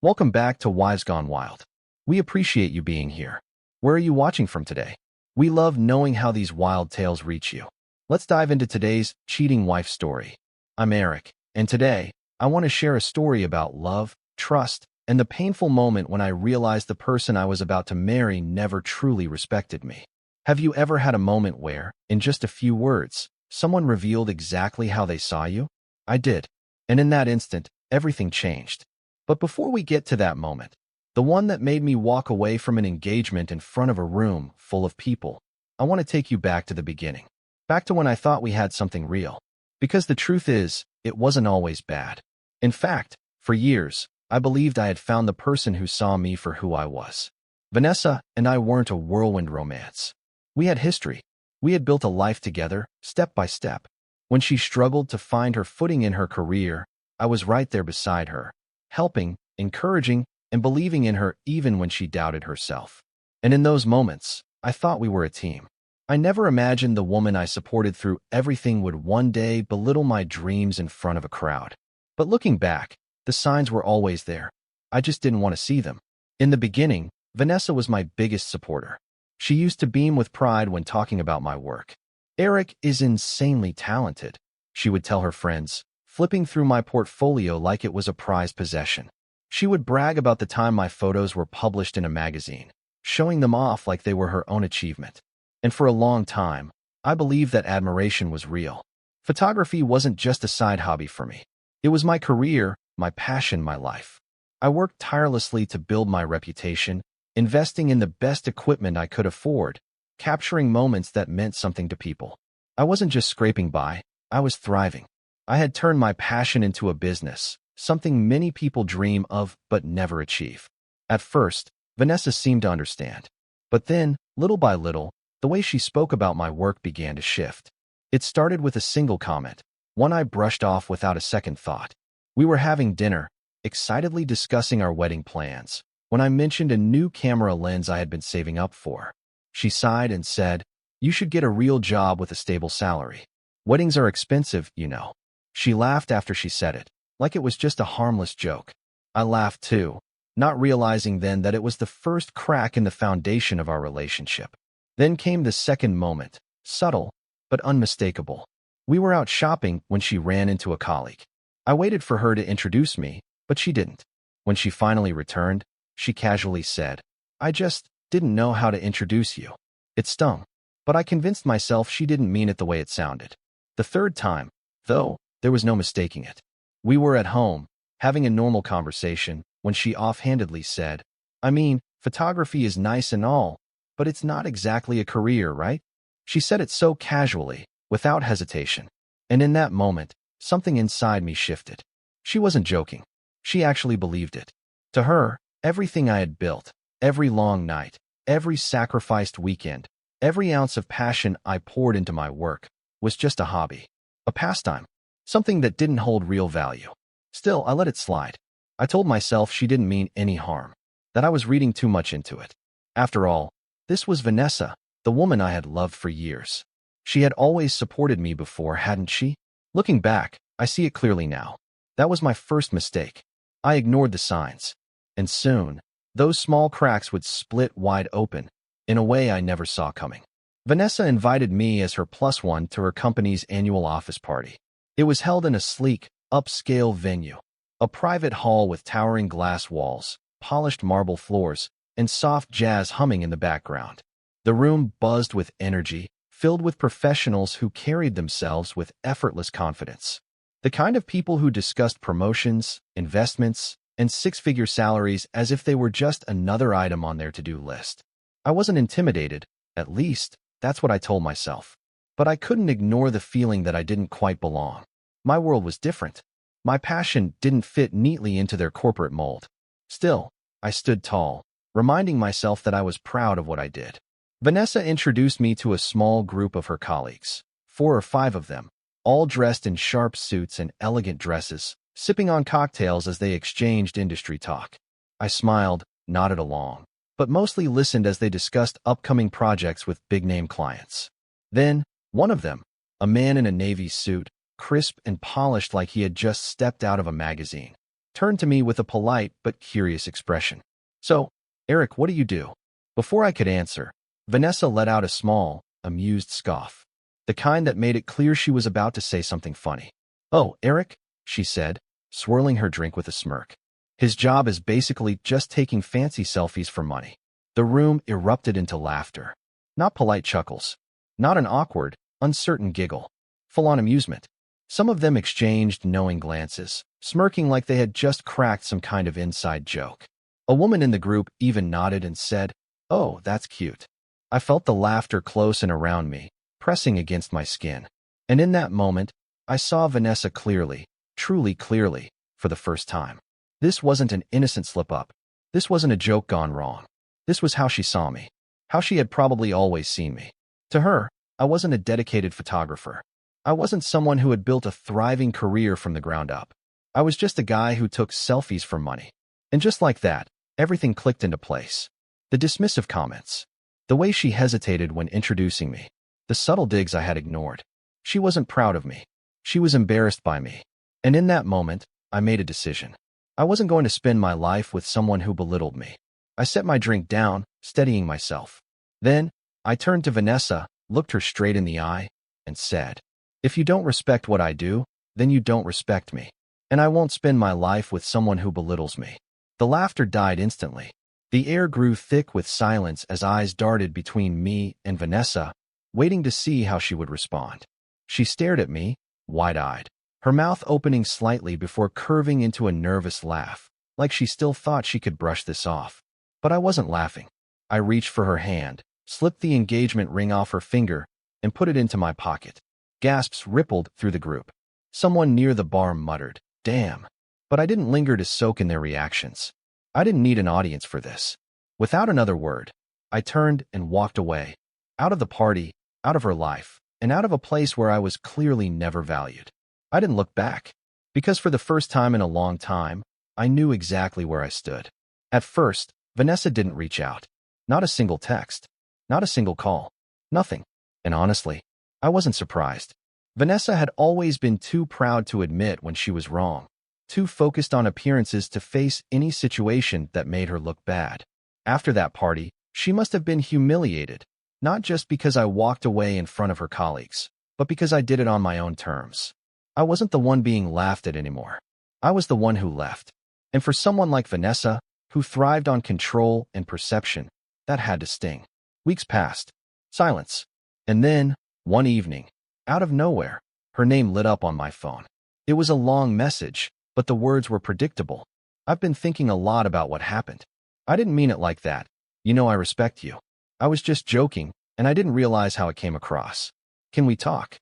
Welcome back to Wives Gone Wild. We appreciate you being here. Where are you watching from today? We love knowing how these wild tales reach you. Let's dive into today's cheating wife story. I'm Eric, and today, I want to share a story about love, trust, and the painful moment when I realized the person I was about to marry never truly respected me. Have you ever had a moment where, in just a few words, someone revealed exactly how they saw you? I did. And in that instant, everything changed. But before we get to that moment, the one that made me walk away from an engagement in front of a room full of people, I want to take you back to the beginning. Back to when I thought we had something real. Because the truth is, it wasn't always bad. In fact, for years, I believed I had found the person who saw me for who I was. Vanessa and I weren't a whirlwind romance. We had history. We had built a life together, step by step. When she struggled to find her footing in her career, I was right there beside her, helping, encouraging, and believing in her even when she doubted herself. And in those moments, I thought we were a team. I never imagined the woman I supported through everything would one day belittle my dreams in front of a crowd. But looking back, the signs were always there. I just didn't want to see them. In the beginning, Vanessa was my biggest supporter. She used to beam with pride when talking about my work. Eric is insanely talented, she would tell her friends, flipping through my portfolio like it was a prized possession. She would brag about the time my photos were published in a magazine, showing them off like they were her own achievement. And for a long time, I believed that admiration was real. Photography wasn't just a side hobby for me. It was my career, my passion, my life. I worked tirelessly to build my reputation, investing in the best equipment I could afford, capturing moments that meant something to people. I wasn't just scraping by, I was thriving. I had turned my passion into a business, something many people dream of but never achieve. At first, Vanessa seemed to understand. But then, little by little, the way she spoke about my work began to shift. It started with a single comment, one I brushed off without a second thought. We were having dinner, excitedly discussing our wedding plans, when I mentioned a new camera lens I had been saving up for. She sighed and said, "You should get a real job with a stable salary. Weddings are expensive, you know." She laughed after she said it, like it was just a harmless joke. I laughed too, not realizing then that it was the first crack in the foundation of our relationship. Then came the second moment, subtle, but unmistakable. We were out shopping when she ran into a colleague. I waited for her to introduce me, but she didn't. When she finally returned, she casually said, "I just didn't know how to introduce you." It stung, but I convinced myself she didn't mean it the way it sounded. The third time, though, there was no mistaking it. We were at home, having a normal conversation, when she offhandedly said, "I mean, photography is nice and all, but it's not exactly a career, right?" She said it so casually, without hesitation. And in that moment, something inside me shifted. She wasn't joking. She actually believed it. To her, everything I had built, every long night, every sacrificed weekend, every ounce of passion I poured into my work, was just a hobby, a pastime, something that didn't hold real value. Still, I let it slide. I told myself she didn't mean any harm, that I was reading too much into it. After all, this was Vanessa, the woman I had loved for years. She had always supported me before, hadn't she? Looking back, I see it clearly now. That was my first mistake. I ignored the signs. And soon, those small cracks would split wide open, in a way I never saw coming. Vanessa invited me as her plus one to her company's annual office party. It was held in a sleek, upscale venue, a private hall with towering glass walls, polished marble floors, and soft jazz humming in the background. The room buzzed with energy, filled with professionals who carried themselves with effortless confidence. The kind of people who discussed promotions, investments, and six-figure salaries as if they were just another item on their to-do list. I wasn't intimidated, at least, that's what I told myself. But I couldn't ignore the feeling that I didn't quite belong. My world was different. My passion didn't fit neatly into their corporate mold. Still, I stood tall, reminding myself that I was proud of what I did. Vanessa introduced me to a small group of her colleagues, 4 or 5 of them, all dressed in sharp suits and elegant dresses, sipping on cocktails as they exchanged industry talk. I smiled, nodded along, but mostly listened as they discussed upcoming projects with big-name clients. Then, one of them, a man in a navy suit, crisp and polished like he had just stepped out of a magazine, turned to me with a polite but curious expression. "So, Eric, what do you do?" Before I could answer, Vanessa let out a small, amused scoff, the kind that made it clear she was about to say something funny. "Oh, Eric," she said, swirling her drink with a smirk. "His job is basically just taking fancy selfies for money." The room erupted into laughter. Not polite chuckles. Not an awkward, uncertain giggle. Full-on amusement. Some of them exchanged knowing glances, smirking like they had just cracked some kind of inside joke. A woman in the group even nodded and said, "Oh, that's cute." I felt the laughter close and around me, pressing against my skin. And in that moment, I saw Vanessa clearly, truly clearly, for the first time. This wasn't an innocent slip-up. This wasn't a joke gone wrong. This was how she saw me. How she had probably always seen me. To her, I wasn't a dedicated photographer. I wasn't someone who had built a thriving career from the ground up. I was just a guy who took selfies for money. And just like that, everything clicked into place. The dismissive comments. The way she hesitated when introducing me. The subtle digs I had ignored. She wasn't proud of me. She was embarrassed by me. And in that moment, I made a decision. I wasn't going to spend my life with someone who belittled me. I set my drink down, steadying myself. Then, I turned to Vanessa, looked her straight in the eye, and said, "If you don't respect what I do, then you don't respect me. And I won't spend my life with someone who belittles me." The laughter died instantly. The air grew thick with silence as eyes darted between me and Vanessa, waiting to see how she would respond. She stared at me, wide-eyed, her mouth opening slightly before curving into a nervous laugh, like she still thought she could brush this off. But I wasn't laughing. I reached for her hand, slipped the engagement ring off her finger, and put it into my pocket. Gasps rippled through the group. Someone near the bar muttered, "Damn." But I didn't linger to soak in their reactions. I didn't need an audience for this. Without another word, I turned and walked away, out of the party, out of her life, and out of a place where I was clearly never valued. I didn't look back, because for the first time in a long time, I knew exactly where I stood. At first, Vanessa didn't reach out. Not a single text. Not a single call. Nothing. And honestly, I wasn't surprised. Vanessa had always been too proud to admit when she was wrong, too focused on appearances to face any situation that made her look bad. After that party, she must have been humiliated, not just because I walked away in front of her colleagues, but because I did it on my own terms. I wasn't the one being laughed at anymore. I was the one who left. And for someone like Vanessa, who thrived on control and perception, that had to sting. Weeks passed. Silence. And then, one evening, out of nowhere, her name lit up on my phone. It was a long message, but the words were predictable. "I've been thinking a lot about what happened. I didn't mean it like that. You know I respect you. I was just joking, and I didn't realize how it came across. Can we talk?"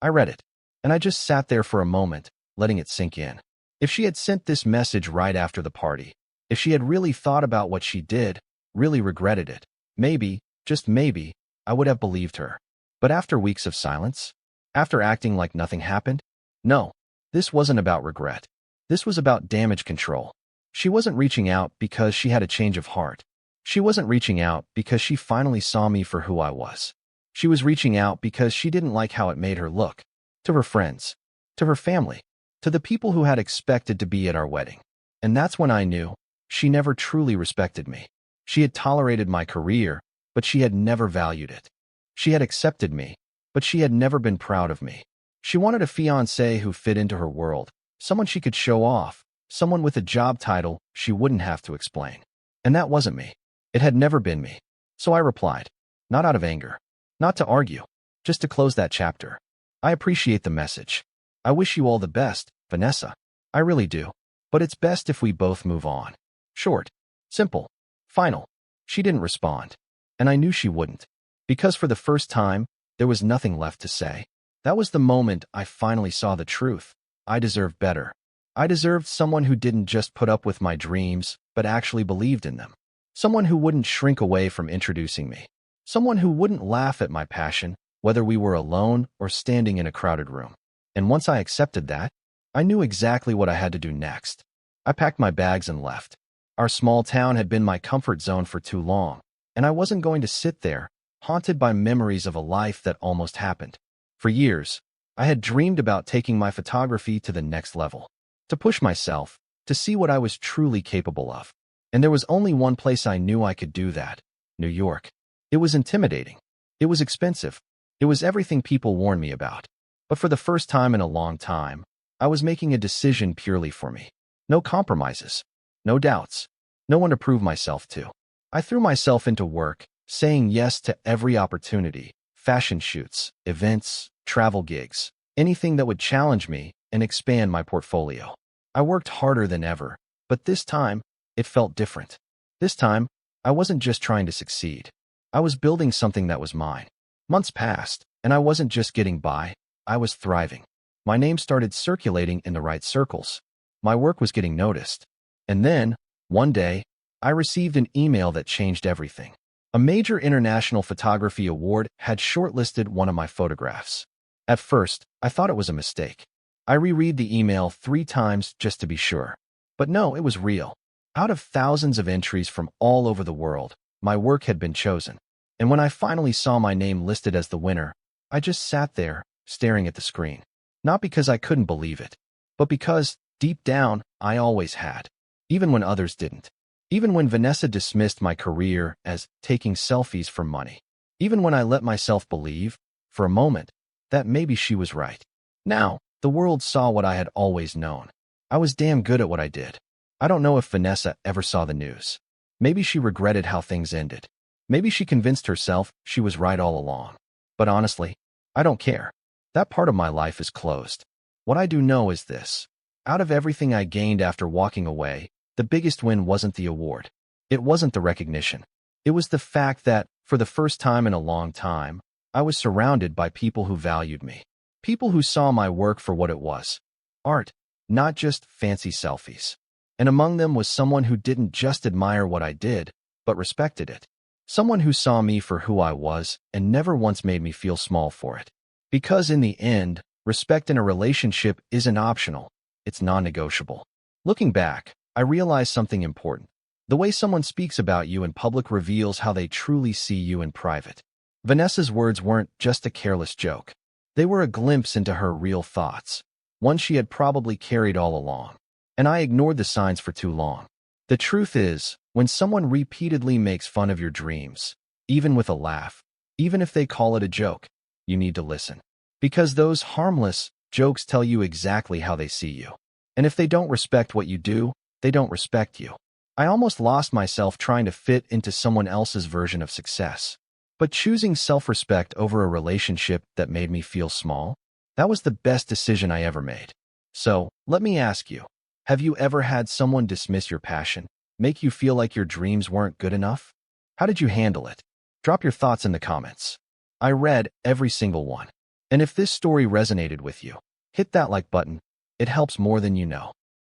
I read it, and I just sat there for a moment, letting it sink in. If she had sent this message right after the party, if she had really thought about what she did, really regretted it, maybe, just maybe, I would have believed her. But after weeks of silence, after acting like nothing happened, no, this wasn't about regret. This was about damage control. She wasn't reaching out because she had a change of heart. She wasn't reaching out because she finally saw me for who I was. She was reaching out because she didn't like how it made her look. To her friends, to her family, to the people who had expected to be at our wedding. And that's when I knew she never truly respected me. She had tolerated my career, but she had never valued it. She had accepted me, but she had never been proud of me. She wanted a fiancé who fit into her world, someone she could show off, someone with a job title she wouldn't have to explain. And that wasn't me. It had never been me. So I replied, not out of anger, not to argue, just to close that chapter. "I appreciate the message. I wish you all the best, Vanessa. I really do. But it's best if we both move on." Short, simple, final. She didn't respond. And I knew she wouldn't. Because for the first time, there was nothing left to say. That was the moment I finally saw the truth. I deserved better. I deserved someone who didn't just put up with my dreams, but actually believed in them. Someone who wouldn't shrink away from introducing me. Someone who wouldn't laugh at my passion, whether we were alone or standing in a crowded room. And once I accepted that, I knew exactly what I had to do next. I packed my bags and left. Our small town had been my comfort zone for too long, and I wasn't going to sit there, haunted by memories of a life that almost happened. For years, I had dreamed about taking my photography to the next level. To push myself, to see what I was truly capable of. And there was only one place I knew I could do that: New York. It was intimidating. It was expensive. It was everything people warned me about. But for the first time in a long time, I was making a decision purely for me. No compromises. No doubts. No one to prove myself to. I threw myself into work, saying yes to every opportunity: fashion shoots, events, travel gigs, anything that would challenge me and expand my portfolio. I worked harder than ever, but this time, it felt different. This time, I wasn't just trying to succeed. I was building something that was mine. Months passed, and I wasn't just getting by, I was thriving. My name started circulating in the right circles. My work was getting noticed. And then, one day, I received an email that changed everything. A major international photography award had shortlisted one of my photographs. At first, I thought it was a mistake. I reread the email 3 times just to be sure. But no, it was real. Out of thousands of entries from all over the world, my work had been chosen. And when I finally saw my name listed as the winner, I just sat there, staring at the screen. Not because I couldn't believe it, but because, deep down, I always had. Even when others didn't. Even when Vanessa dismissed my career as taking selfies for money. Even when I let myself believe, for a moment, that maybe she was right. Now, the world saw what I had always known. I was damn good at what I did. I don't know if Vanessa ever saw the news. Maybe she regretted how things ended. Maybe she convinced herself she was right all along. But honestly, I don't care. That part of my life is closed. What I do know is this: out of everything I gained after walking away, the biggest win wasn't the award. It wasn't the recognition. It was the fact that, for the first time in a long time, I was surrounded by people who valued me. People who saw my work for what it was: art, not just fancy selfies. And among them was someone who didn't just admire what I did, but respected it. Someone who saw me for who I was and never once made me feel small for it. Because in the end, respect in a relationship isn't optional, it's non-negotiable. Looking back, I realized something important. The way someone speaks about you in public reveals how they truly see you in private. Vanessa's words weren't just a careless joke. They were a glimpse into her real thoughts, one she had probably carried all along. And I ignored the signs for too long. The truth is, when someone repeatedly makes fun of your dreams, even with a laugh, even if they call it a joke, you need to listen. Because those harmless jokes tell you exactly how they see you. And if they don't respect what you do, they don't respect you. I almost lost myself trying to fit into someone else's version of success. But choosing self-respect over a relationship that made me feel small, that was the best decision I ever made. So, let me ask you, have you ever had someone dismiss your passion, make you feel like your dreams weren't good enough? How did you handle it? Drop your thoughts in the comments. I read every single one. And if this story resonated with you, hit that like button. It helps more than you know.